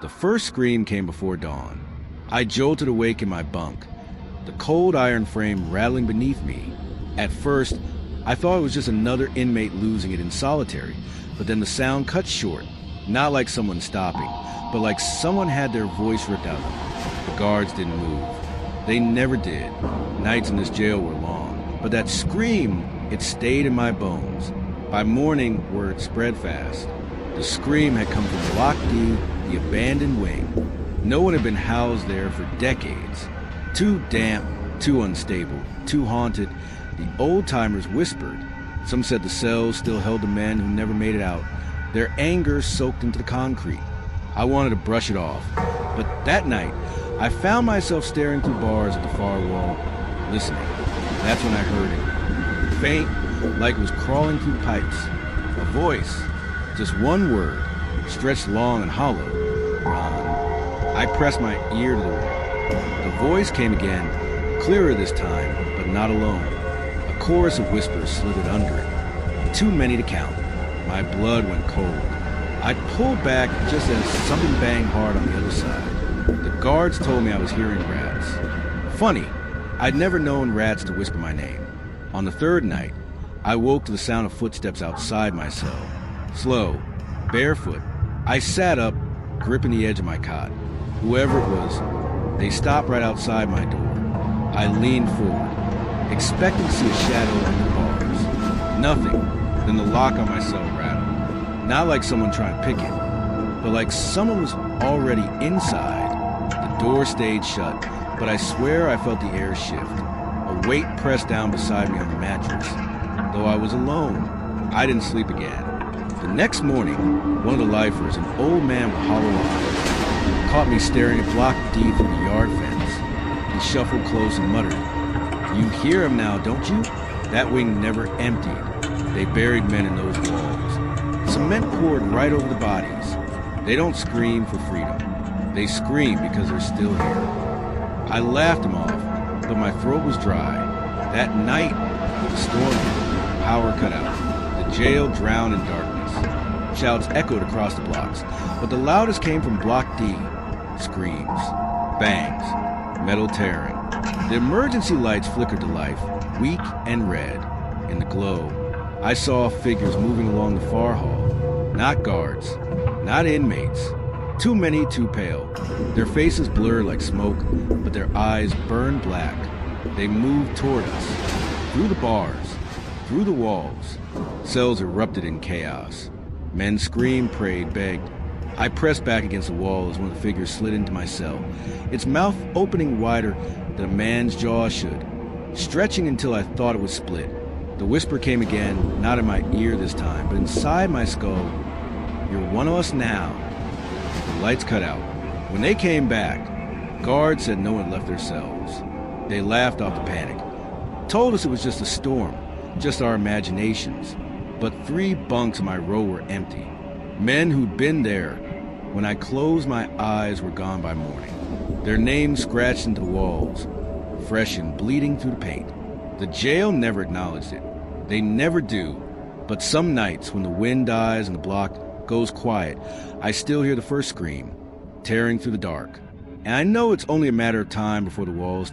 The first scream came before dawn. I jolted awake in my bunk, the cold iron frame rattling beneath me. At first, I thought it was just another inmate losing it in solitary, but then the sound cut short, not like someone stopping, but like someone had their voice ripped out of them. The guards didn't move. They never did. Nights in this jail were long, but that scream, it stayed in my bones. By morning, word spread fast. The scream had come from Block D, the abandoned wing. No one had been housed there for decades. Too damp, too unstable, too haunted, the old-timers whispered. Some said the cells still held the men who never made it out. Their anger soaked into the concrete. I wanted to brush it off, but that night, I found myself staring through bars at the far wall, listening. That's when I heard it. Faint, like it was crawling through pipes. A voice, just one word, stretched long and hollow. Ron. I pressed my ear to the wall. The voice came again, clearer this time, but not alone. A chorus of whispers slithered under it. Too many to count. My blood went cold. I pulled back just as something banged hard on the other side. The guards told me I was hearing rats. Funny, I'd never known rats to whisper my name. On the third night, I woke to the sound of footsteps outside my cell. Slow, barefoot, I sat up, gripping the edge of my cot. Whoever it was, they stopped right outside my door. I leaned forward, expecting to see a shadow on the bars. Nothing. Then the lock on my cell rattled. Not like someone trying to pick it, but like someone was already inside. The door stayed shut, but I swear I felt the air shift. A weight pressed down beside me on the mattress. Though I was alone, I didn't sleep again. The next morning, one of the lifers, an old man with hollow eyes, caught me staring at Block D through the yard fence. He shuffled close and muttered, "You hear him now, don't you? That wing never emptied. They buried men in those walls. Cement poured right over the bodies. They don't scream for freedom. They scream because they're still here." I laughed him off, but my throat was dry. That night, the storm hit, power cut out. The jail drowned in darkness. Shouts echoed across the blocks, but the loudest came from Block D. Screams, bangs, metal tearing. The emergency lights flickered to life, weak and red. In the glow, I saw figures moving along the far hall. Not guards, not inmates. Too many, too pale. Their faces blurred like smoke, but their eyes burned black. They moved toward us, through the bars, through the walls. Cells erupted in chaos. Men screamed, prayed, begged. I pressed back against the wall as one of the figures slid into my cell, its mouth opening wider than a man's jaw should, stretching until I thought it would split. The whisper came again, not in my ear this time, but inside my skull. "You're one of us now." The lights cut out. When they came back, guards said no one left their cells. They laughed off the panic, told us it was just a storm, just our imaginations. But 3 bunks in my row were empty. Men who'd been there. When I closed my eyes were gone by morning. Their names scratched into the walls, fresh and bleeding through the paint. The jail never acknowledged it. They never do. But some nights when the wind dies and the block goes quiet, I still hear the first scream, tearing through the dark. And I know it's only a matter of time before the walls